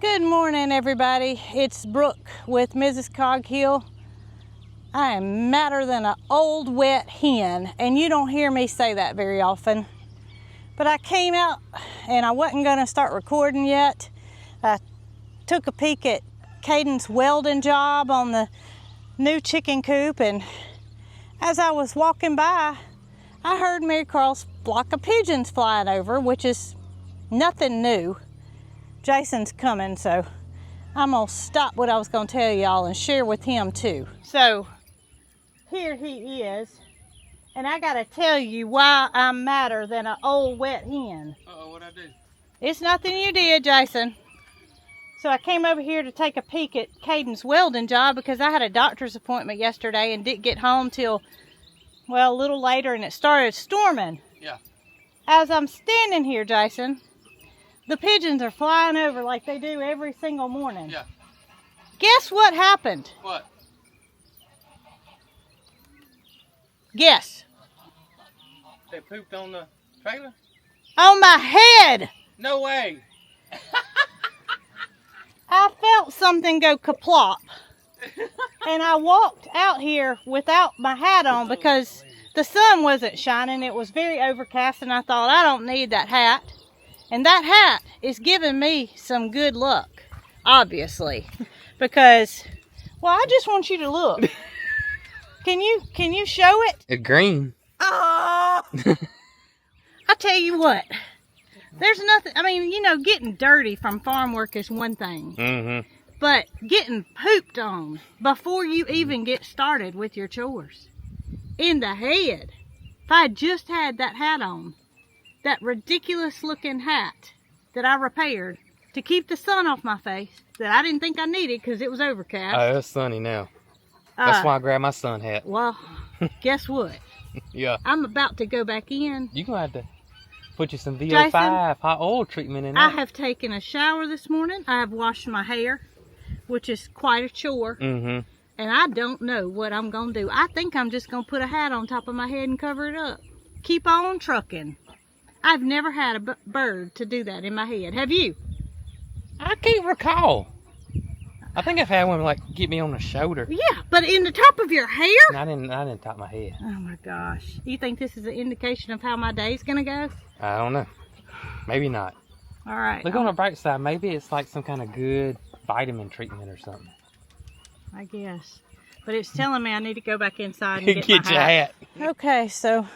Good morning, everybody. It's Brooke with Mrs. Cog Hill. I am madder than an old wet hen, and you don't hear me say that very often. But I came out and I wasn't going to start recording yet. I took a peek at Caden's welding job on the new chicken coop, and as I was walking by, I heard Mary Carl's flock of pigeons flying over, which is nothing new. Jason's coming, so I'm gonna stop what I was gonna tell y'all and share with him too. So here he is, and I gotta tell you why I'm madder than an old wet hen. Uh-oh, what'd I do? It's nothing you did, Jason. So I came over here to take a peek at Caden's welding job because I had a doctor's appointment yesterday and didn't get home till, well, a little later, and it started storming. Yeah. As I'm standing here, Jason, the pigeons are flying over like they do every single morning. Yeah. Guess what happened? What? Guess. They pooped on the trailer? On my head! No way! I felt something go kaplop. And I walked out here without my hat on because the sun wasn't shining. It was very overcast, and I thought, I don't need that hat. And that hat is giving me some good luck, obviously, because, well, I just want you to look. Can you show it? It's green. Oh! I tell you what, there's nothing, I mean, you know, getting dirty from farm work is one thing, Mm-hmm. but getting pooped on before you even get started with your chores, in the head, if I just had that hat on, that ridiculous looking hat that I repaired to keep the sun off my face that I didn't think I needed because it was overcast. Oh, it's sunny now. That's why I grabbed my sun hat. Well, guess what? Yeah. I'm about to go back in. You're going to have to put you some VO5 Jason, hot oil treatment in I there. have taken a shower this morning. I have washed my hair, which is quite a chore. Mm-hmm. And I don't know what I'm going to do. I think I'm just going to put a hat on top of my head and cover it up. Keep on trucking. I've never had a bird to do that in my head. Have you? I can't recall. I think I've had one like get me on the shoulder. Yeah, but in the top of your hair? And I didn't top my head. Oh my gosh. You think this is an indication of how my day's going to go? I don't know. Maybe not. All right. Look on the bright side. Maybe it's like some kind of good vitamin treatment or something. I guess. But it's telling me I need to go back inside and get, Get my your hat. Okay, so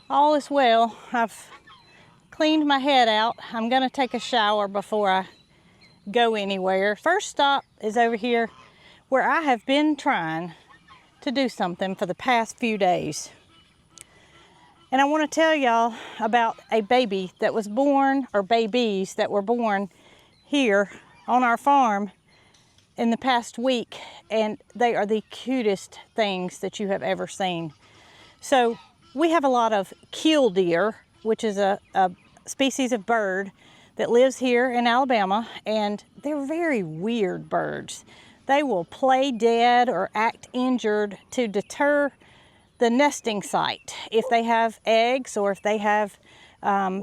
all is well. I've cleaned my head out. I'm going to take a shower before I go anywhere. First stop is over here where I have been trying to do something for the past few days. And I want to tell y'all about a baby that was born, or babies that were born here on our farm in the past week, and they are the cutest things that you have ever seen. So we have a lot of killdeer, which is a species of bird that lives here in Alabama, and they're very weird birds. They will play dead or act injured to deter the nesting site. If they have eggs or if they have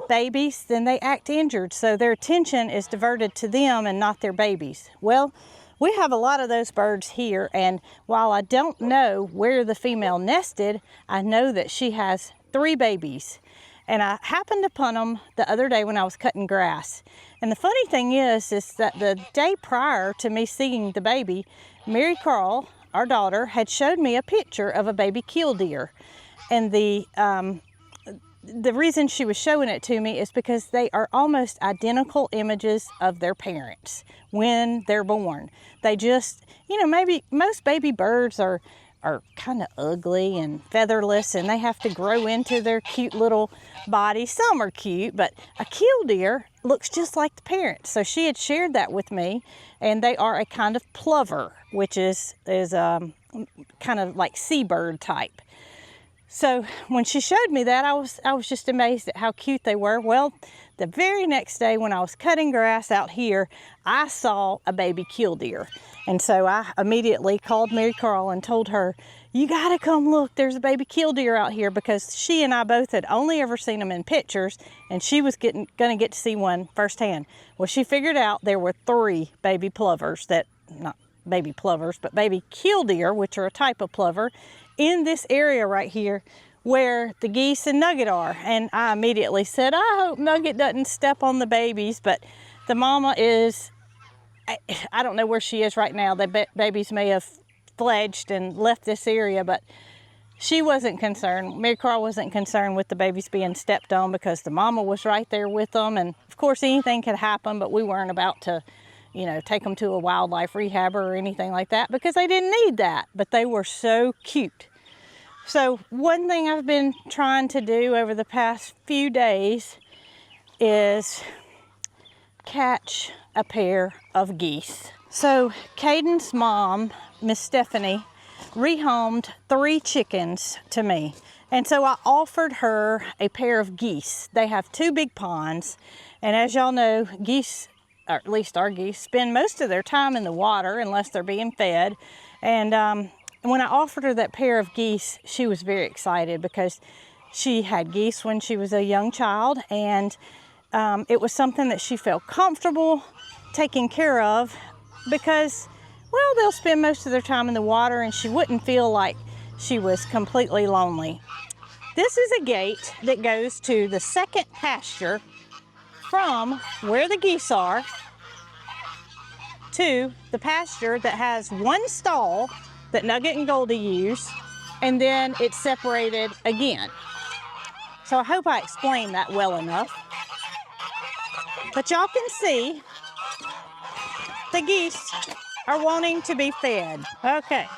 babies, then they act injured, so their attention is diverted to them and not their babies. Well, we have a lot of those birds here, and while I don't know where the female nested, I know that she has 3 babies. And I happened upon them the other day when I was cutting grass. And the funny thing is that the day prior to me seeing the baby, Mary Carl, our daughter, had showed me a picture of a baby killdeer. And the reason she was showing it to me is because they are almost identical images of their parents when they're born. They just, you know, maybe most baby birds are kind of ugly and featherless, and they have to grow into their cute little body. Some are cute, but a killdeer looks just like the parents. So she had shared that with me, and they are a kind of plover, which is kind of like seabird type. So when she showed me that, I was just amazed at how cute they were. Well, the very next day when I was cutting grass out here, I saw a baby killdeer. And so I immediately called Mary Carl and told her, you gotta come look, there's a baby killdeer out here, because she and I both had only ever seen them in pictures, and she was gonna get to see one firsthand. Well, she figured out there were 3 baby plovers, not baby plovers, but baby killdeer, which are a type of plover, in this area right here where the geese and Nugget are. And I immediately said, I hope Nugget doesn't step on the babies, but the mama is, I don't know where she is right now. The babies may have fledged and left this area, but she wasn't concerned. Mary Carl wasn't concerned with the babies being stepped on because the mama was right there with them. And of course anything could happen, but we weren't about to, you know, take them to a wildlife rehabber or anything like that, because they didn't need that, but they were so cute. So one thing I've been trying to do over the past few days is catch a pair of geese. So Caden's mom, Miss Stephanie, rehomed 3 chickens to me. And so I offered her a pair of geese. They have 2 big ponds. And as y'all know, geese, or at least our geese, spend most of their time in the water unless they're being fed. And when I offered her that pair of geese, she was very excited because she had geese when she was a young child, and it was something that she felt comfortable taking care of because, well, they'll spend most of their time in the water and she wouldn't feel like she was completely lonely. This is a gate that goes to the second pasture from where the geese are to the pasture that has 1 stall that Nugget and Goldie use, and then it's separated again. So I hope I explained that well enough. But y'all can see the geese are wanting to be fed. Okay.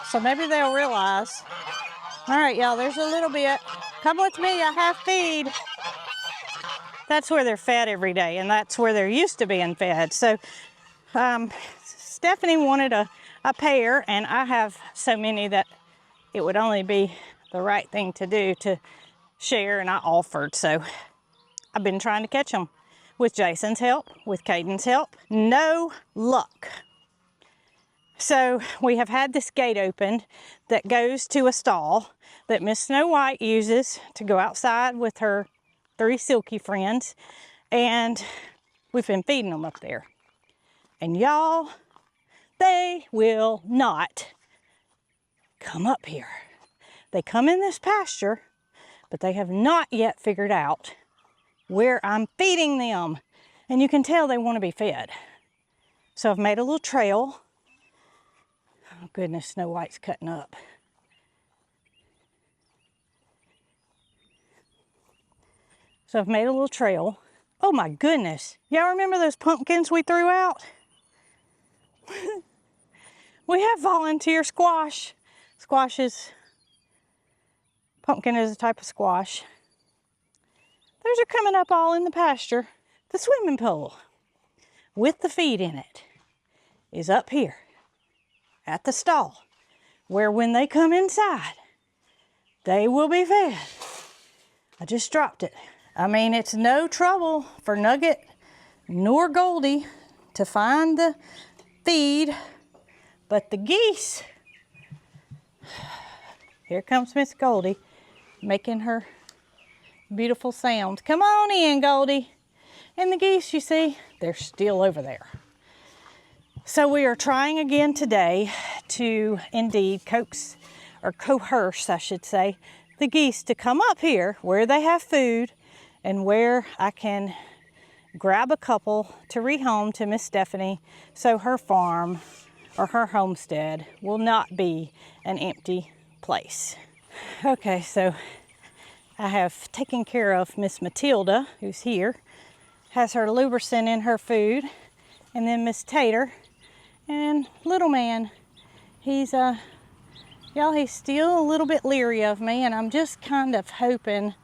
So maybe they'll realize, all right, y'all, there's a little bit. Come with me, I have feed. That's where they're fed every day, and that's where they're used to being fed. So Stephanie wanted a pair, and I have so many that it would only be the right thing to do to share, and I offered. So I've been trying to catch them with Jason's help, with Caden's help. No luck. So we have had this gate opened that goes to a stall that Miss Snow White uses to go outside with her 3 silky friends, and we've been feeding them up there. And y'all, they will not come up here. They come in this pasture, but they have not yet figured out where I'm feeding them. And you can tell they want to be fed. So I've made a little trail. Oh goodness, Snow White's cutting up. So I've made a little trail. Oh my goodness. Y'all remember those pumpkins we threw out? We have volunteer squash. Pumpkin is a type of squash. Those are coming up all in the pasture. The swimming pool with the feed in it is up here at the stall, where when they come inside, they will be fed. I just dropped it. I mean, it's no trouble for Nugget nor Goldie to find the feed, but the geese, here comes Miss Goldie making her beautiful sounds. Come on in, Goldie. And the geese, you see, they're still over there. So we are trying again today to indeed coax, or coerce, I should say, the geese to come up here where they have food and where I can grab a couple to rehome to Miss Stephanie so her farm or her homestead will not be an empty place. Okay, so I have taken care of Miss Matilda, who's here, has her lubricant in her food, and then Miss Tater, and little man, he's y'all, he's still a little bit leery of me, and I'm just kind of hoping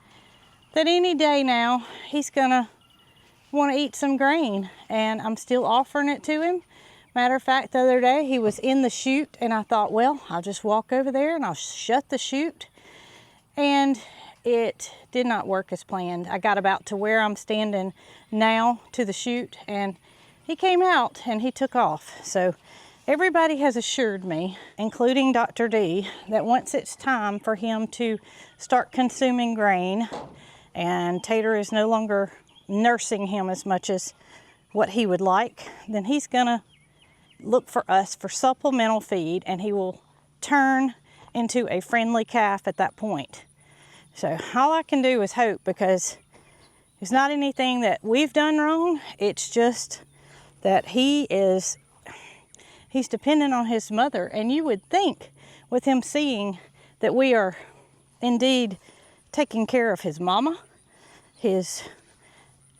that any day now he's gonna want to eat some grain, and I'm still offering it to him. Matter of fact, the other day he was in the chute, and I thought, well, I'll just walk over there and I'll shut the chute, and it did not work as planned. I got about to where I'm standing now to the chute, and he came out and he took off. So everybody has assured me, including Dr. D, that once it's time for him to start consuming grain and Tater is no longer nursing him as much as what he would like, then he's gonna look for us for supplemental feed, and he will turn into a friendly calf at that point. So all I can do is hope, because it's not anything that we've done wrong. It's just that he's dependent on his mother, and you would think with him seeing that we are indeed taking care of his mama, his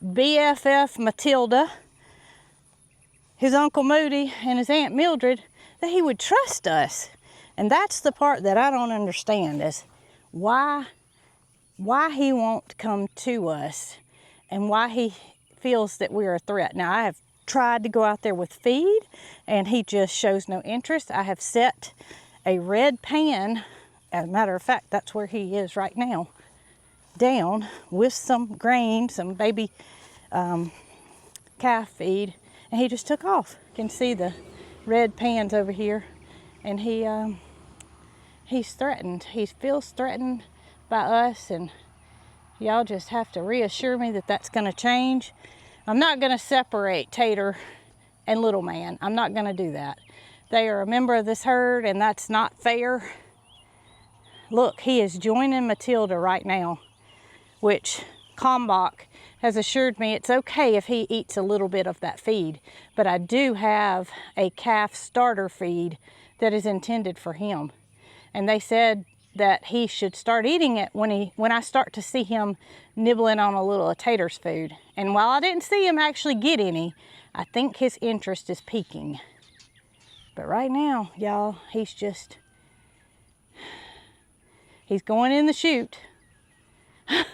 BFF Matilda, his Uncle Moody, and his Aunt Mildred, that he would trust us. And that's the part that I don't understand, is why he won't come to us and why he feels that we're a threat. Now, I have tried to go out there with feed, and he just shows no interest. I have set a red pan, as a matter of fact, that's where he is right now, down with some grain, some baby calf feed, and he just took off. You can see the red pans over here, and he's threatened. He feels threatened by us, and y'all just have to reassure me that that's going to change. I'm not going to separate Tater and Little Man. I'm not going to do that. They are a member of this herd, and that's not fair. Look, he is joining Matilda right now, which Kalmbach has assured me it's okay if he eats a little bit of that feed. But I do have a calf starter feed that is intended for him. And they said that he should start eating it when I start to see him nibbling on a little of Tater's food. And while I didn't see him actually get any, I think his interest is peaking. But right now, y'all, he's going in the chute. You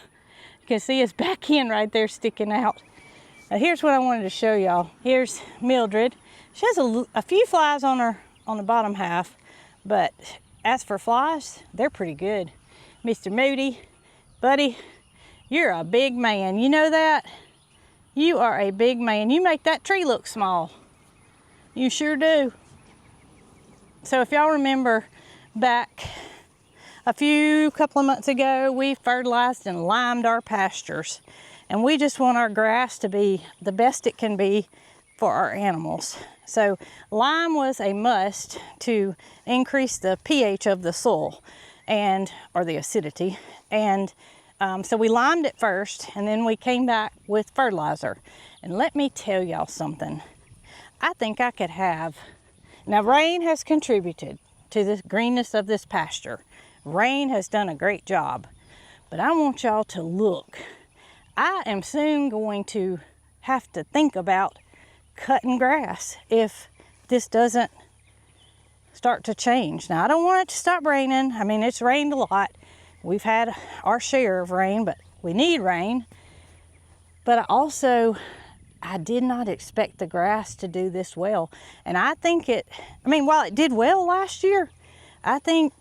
can see his back end right there sticking out. Now here's what I wanted to show y'all. Here's Mildred. She has a few flies on the bottom half, but as for flies, they're pretty good. Mr. Moody, buddy, you're a big man. You know that? You are a big man. You make that tree look small. You sure do. So if y'all remember back a couple of months ago, we fertilized and limed our pastures. And we just want our grass to be the best it can be for our animals. So lime was a must to increase the pH of the soil, or the acidity. And so we limed it first, and then we came back with fertilizer. And let me tell y'all something. I think I could have, now rain has contributed to the greenness of this pasture. Rain has done a great job, but I want y'all to look. I am soon going to have to think about cutting grass if this doesn't start to change. Now, I don't want it to stop raining. I mean, it's rained a lot. We've had our share of rain, but we need rain. But I did not expect the grass to do this well. And I think while it did well last year, I think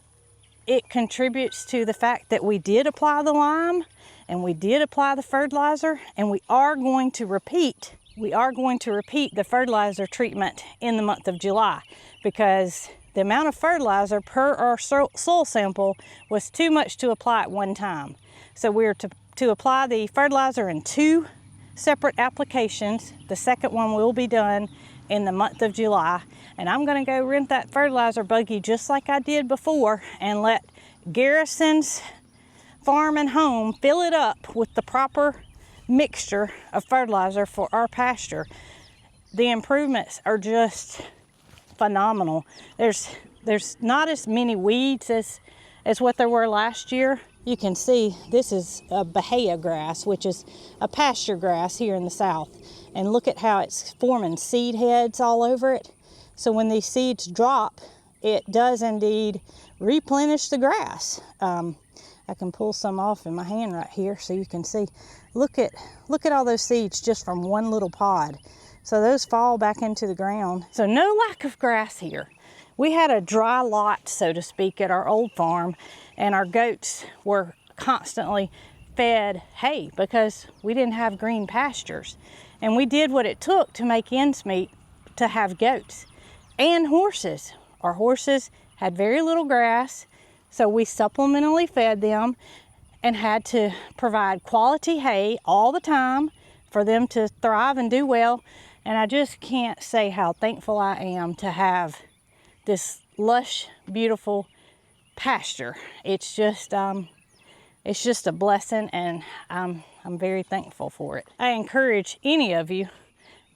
it contributes to the fact that we did apply the lime and we did apply the fertilizer, and we are going to repeat the fertilizer treatment in the month of July, because the amount of fertilizer per our soil sample was too much to apply at one time. So we're to apply the fertilizer in 2 separate applications. The second one will be done in the month of July. And I'm gonna go rent that fertilizer buggy just like I did before and let Garrison's Farm and Home fill it up with the proper mixture of fertilizer for our pasture. The improvements are just phenomenal. There's not as many weeds as what there were last year. You can see this is a Bahia grass, which is a pasture grass here in the south. And look at how it's forming seed heads all over it. So when these seeds drop, it does indeed replenish the grass. I can pull some off in my hand right here so you can see. Look at all those seeds just from one little pod. So those fall back into the ground. So no lack of grass here. We had a dry lot, so to speak, at our old farm, and our goats were constantly fed hay because we didn't have green pastures. And we did what it took to make ends meet to have goats and horses. Our horses had very little grass, so we supplementally fed them and had to provide quality hay all the time for them to thrive and do well. And I just can't say how thankful I am to have this lush, beautiful pasture. It's just a blessing, and I'm very thankful for it. I encourage any of you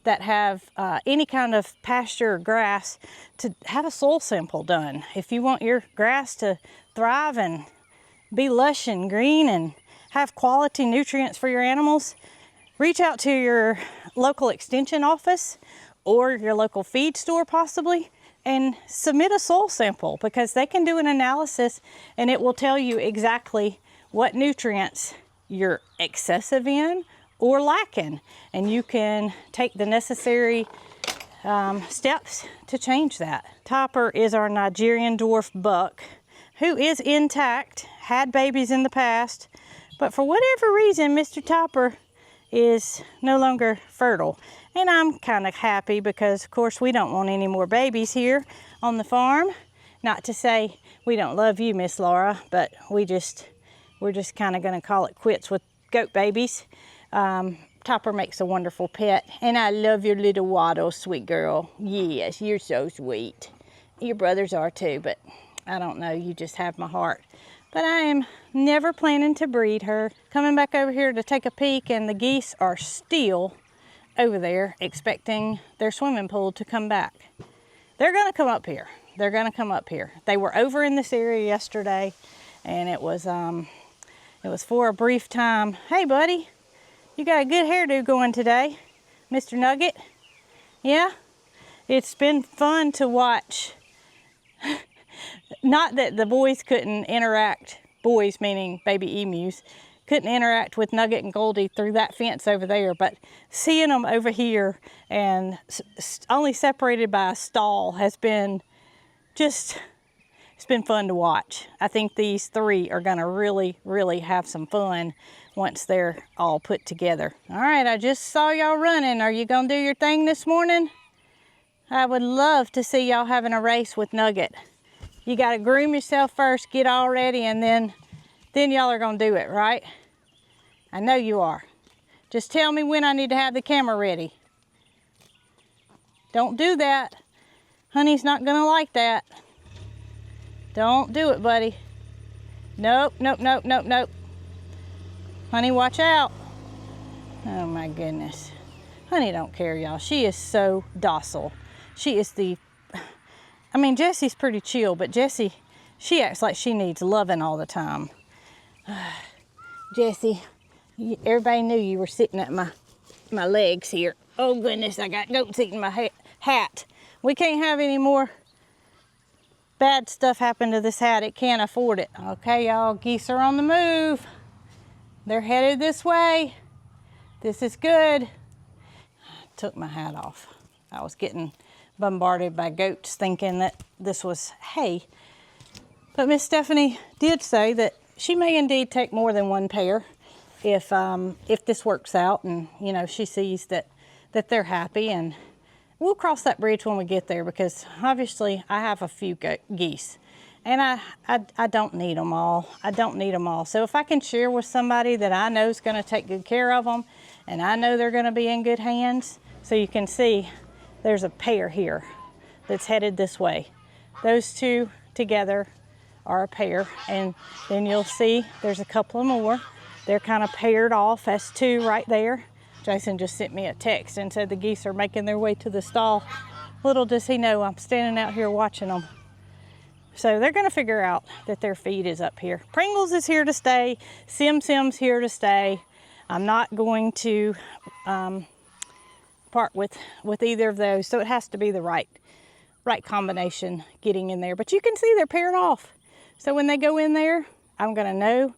that have any kind of pasture or grass to have a soil sample done. If you want your grass to thrive and be lush and green and have quality nutrients for your animals, reach out to your local extension office or your local feed store possibly and submit a soil sample, because they can do an analysis and it will tell you exactly what nutrients you're excessive in or lacking, and you can take the necessary steps to change that. Topper is our Nigerian dwarf buck who is intact, had babies in the past, but for whatever reason Mr. Topper is no longer fertile. And I'm kind of happy because of course we don't want any more babies here on the farm. Not to say we don't love you, Miss Laura, but we're just kind of going to call it quits with goat babies. Topper makes a wonderful pet, and I love your little waddle, sweet girl. Yes, you're so sweet. Your brothers are too, but I don't know, you just have my heart. But I am never planning to breed her. Coming back over here to take a peek, and the geese are still over there expecting their swimming pool to come back. They're gonna come up here. They're gonna come up here. They were over in this area yesterday, and it was for a brief time. Hey buddy, you got a good hairdo going today, Mr. Nugget. Yeah, it's been fun to watch. Not that the boys couldn't interact, boys meaning baby emus, couldn't interact with Nugget and Goldie through that fence over there, but seeing them over here and only separated by a stall has been just, it's been fun to watch. I think these three are gonna really, really have some fun once they're all put together. All right, I just saw y'all running. Are you gonna do your thing this morning? I would love to see y'all having a race with Nugget. You gotta groom yourself first, get all ready, and then y'all are gonna do it, right? I know you are. Just tell me when I need to have the camera ready. Don't do that. Honey's not gonna like that. Don't do it, buddy. Nope, nope, nope, nope, nope. Honey, watch out. Oh my goodness. Honey don't care, y'all. She is so docile. She is I mean, Jessie's pretty chill, but Jessie, she acts like she needs loving all the time. Jessie, everybody knew you were sitting at my legs here. Oh goodness, I got goats eating my hat. We can't have any more bad stuff happen to this hat. It can't afford it. Okay, y'all, geese are on the move. They're headed this way. This is good. I took my hat off. I was getting bombarded by goats thinking that this was hay. But Miss Stephanie did say that she may indeed take more than one pair if this works out, and you know, she sees that they're happy. And we'll cross that bridge when we get there, because obviously I have a few geese and I don't need them all. I don't need them all. So if I can share with somebody that I know is going to take good care of them, and I know they're going to be in good hands. So you can see there's a pair here that's headed this way. Those two together are a pair, and then you'll see there's a couple of more. They're kind of paired off as two right there. Jason just sent me a text and said the geese are making their way to the stall. Little does he know I'm standing out here watching them. So they're gonna figure out that their feed is up here. Pringles is here to stay. Sim's here to stay. I'm not going to part with either of those, so it has to be the right combination getting in there. But you can see they're paired off, so when they go in there, I'm gonna know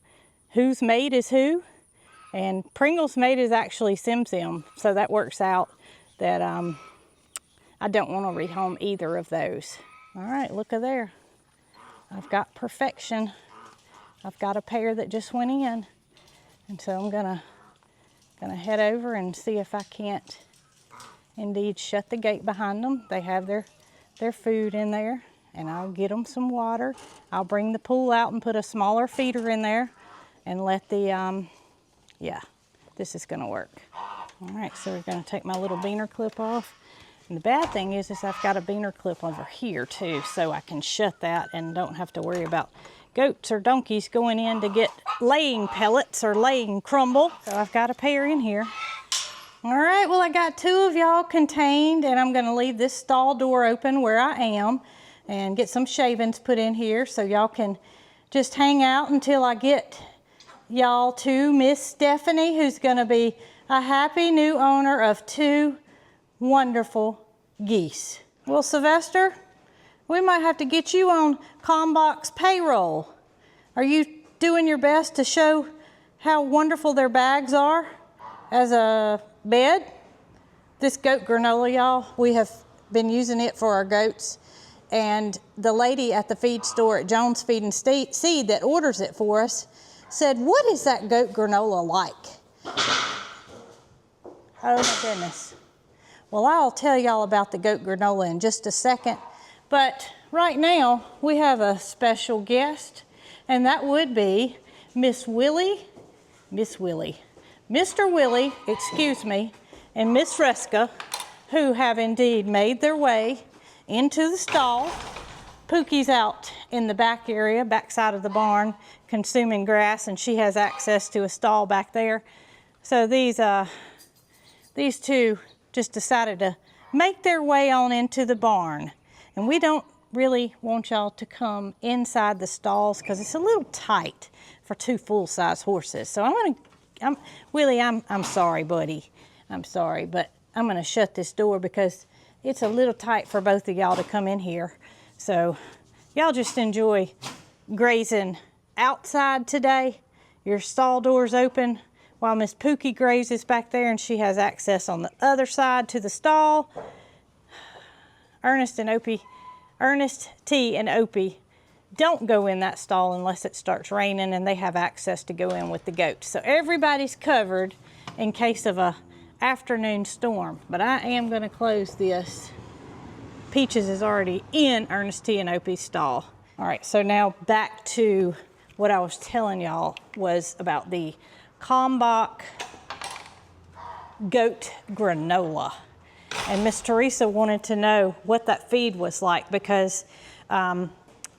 whose mate is who. And Pringle's mate is actually Sim, so that works out that I don't want to rehome either of those. All right, look at there. I've got perfection. I've got a pair that just went in, and so I'm gonna head over and see if I can't indeed shut the gate behind them. They have their food in there, and I'll get them some water. I'll bring the pool out and put a smaller feeder in there and let the, yeah, this is gonna work. All right, so we're gonna take my little beaner clip off. And the bad thing is I've got a beaner clip over here too, so I can shut that and don't have to worry about goats or donkeys going in to get laying pellets or laying crumble. So I've got a pair in here. All right, well, I got 2 of y'all contained, and I'm gonna leave this stall door open where I am and get some shavings put in here so y'all can just hang out until I get y'all to Miss Stephanie, who's gonna be a happy new owner of 2 wonderful geese. Well, Sylvester, we might have to get you on Kalmbach's payroll. Are you doing your best to show how wonderful their bags are as a bed? This goat granola, y'all, we have been using it for our goats, and the lady at the feed store at Jones Feed and Seed that orders it for us said, "What is that goat granola like?" Oh my goodness. Well, I'll tell y'all about the goat granola in just a second, but right now we have a special guest, and that would be Mr. Willie, excuse me, and Miss Fresca, who have indeed made their way into the stall. Pookie's out in the back area, back side of the barn, consuming grass, and she has access to a stall back there. So these 2 just decided to make their way on into the barn. And we don't really want y'all to come inside the stalls because it's a little tight for 2 full-size horses. So Willie, I'm sorry, buddy. I'm sorry, but I'm gonna shut this door because it's a little tight for both of y'all to come in here. So y'all just enjoy grazing outside today. Your stall door's open while Miss Pookie grazes back there, and she has access on the other side to the stall. Ernest T and Opie don't go in that stall unless it starts raining, and they have access to go in with the goats. So everybody's covered in case of a afternoon storm, but I am gonna close this. Peaches is already in Ernest T and Opie's stall. All right, so now back to what I was telling y'all was about the Kalmbach goat granola. And Miss Teresa wanted to know what that feed was like because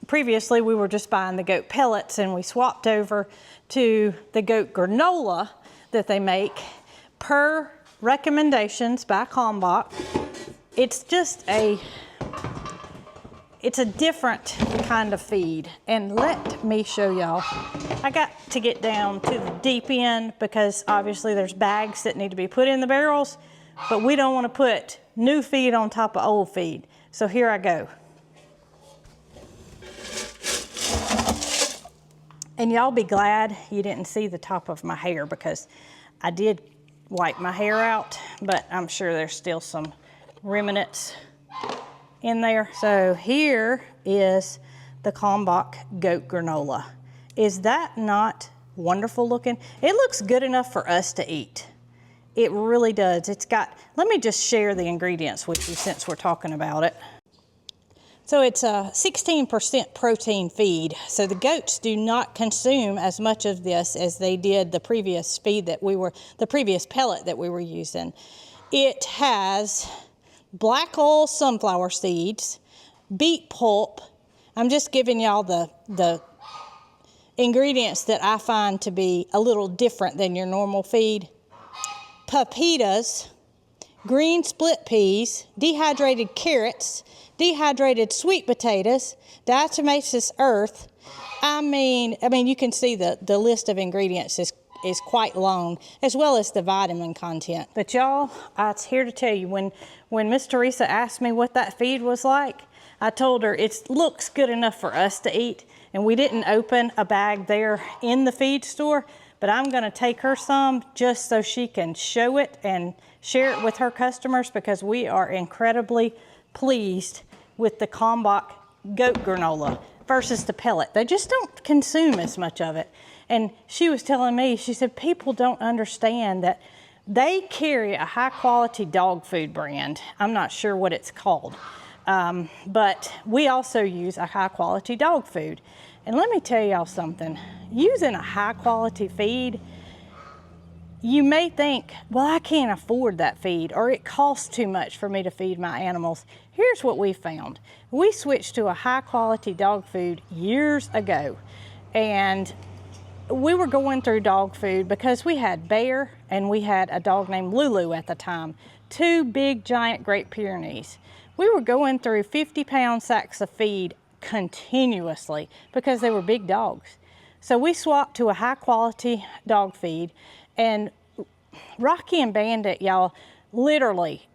previously we were just buying the goat pellets, and we swapped over to the goat granola that they make per recommendations by Kalmbach. It's just it's a different kind of feed. And let me show y'all. I got to get down to the deep end because obviously there's bags that need to be put in the barrels, but we don't want to put new feed on top of old feed. So here I go. And y'all be glad you didn't see the top of my hair because I did wipe my hair out, but I'm sure there's still some remnants in there. So here is the Kalmbach goat granola. Is that not wonderful looking? It looks good enough for us to eat. It really does. It's got, let me just share the ingredients with you since we're talking about it. So it's a 16% protein feed. So the goats do not consume as much of this as they did the previous feed that the previous pellet that we were using. It has black oil sunflower seeds, beet pulp. I'm just giving y'all the ingredients that I find to be a little different than your normal feed. Pepitas, green split peas, dehydrated carrots, dehydrated sweet potatoes, diatomaceous earth. I mean, you can see the list of ingredients is quite long, as well as the vitamin content. But y'all, I was here to tell you, when Miss Teresa asked me what that feed was like, I told her it looks good enough for us to eat, and we didn't open a bag there in the feed store, but I'm gonna take her some just so she can show it and share it with her customers because we are incredibly pleased with the Kalmbach goat granola. versus the pellet. They just don't consume as much of it. And she was telling me, she said, people don't understand that they carry a high quality dog food brand. I'm not sure what it's called, but we also use a high quality dog food. And let me tell y'all something, using a high quality feed, you may think, well, I can't afford that feed, or it costs too much for me to feed my animals. Here's what we found. We switched to a high quality dog food years ago, and we were going through dog food because we had Bear and we had a dog named Lulu at the time, 2 big giant Great Pyrenees. We were going through 50-pound sacks of feed continuously because they were big dogs. So we swapped to a high quality dog feed, and Rocky and Bandit, y'all, literally,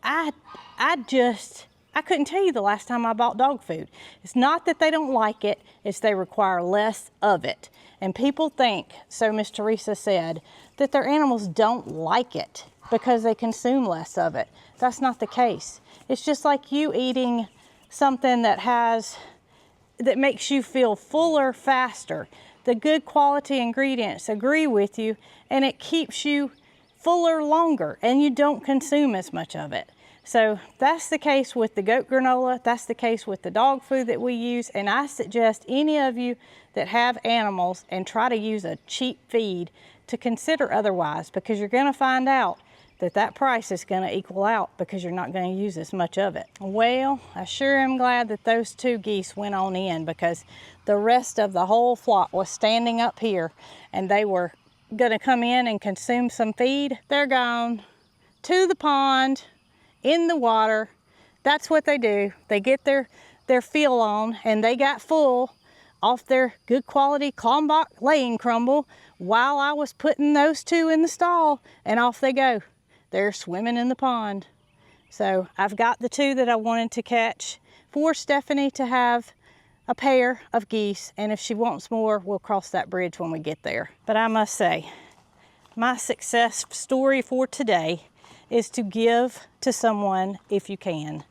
I couldn't tell you the last time I bought dog food. It's not that they don't like it, it's they require less of it. And people think, so Miss Teresa said, that their animals don't like it because they consume less of it. That's not the case. It's just like you eating something that makes you feel fuller faster. The good quality ingredients agree with you, and it keeps you fuller longer, and you don't consume as much of it. So that's the case with the goat granola, that's the case with the dog food that we use, and I suggest any of you that have animals and try to use a cheap feed to consider otherwise, because you're gonna find out that that price is gonna equal out because you're not gonna use as much of it. Well, I sure am glad that those 2 geese went on in, because the rest of the whole flock was standing up here and they were gonna come in and consume some feed. They're gone to the pond, in the water. That's what they do. They get their fill on, and they got full off their good quality Klombach laying crumble while I was putting those 2 in the stall, and off they go. They're swimming in the pond. So I've got the 2 that I wanted to catch for Stephanie to have a pair of geese, and if she wants more, we'll cross that bridge when we get there. But I must say, my success story for today is to give to someone if you can,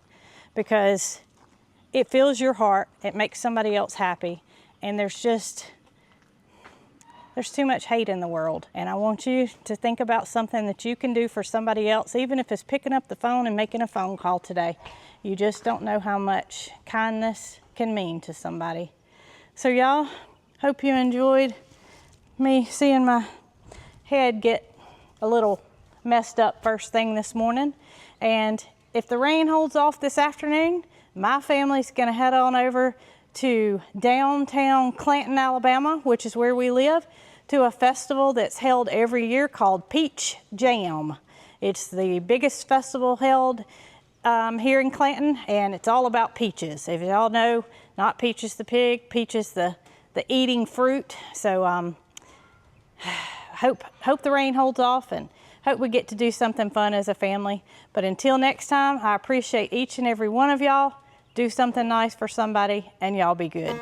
because it fills your heart, it makes somebody else happy, and there's too much hate in the world. And I want you to think about something that you can do for somebody else, even if it's picking up the phone and making a phone call today. You just don't know how much kindness can mean to somebody. So y'all, hope you enjoyed me seeing my head get a little messed up first thing this morning. And if the rain holds off this afternoon, my family's gonna head on over to downtown Clanton, Alabama, which is where we live, to a festival that's held every year called Peach Jam. It's the biggest festival held here in Clanton, and it's all about peaches. If y'all know, not Peaches the pig, Peaches the eating fruit. So hope the rain holds off, and hope we get to do something fun as a family. But until next time, I appreciate each and every one of y'all. Do something nice for somebody, and y'all be good.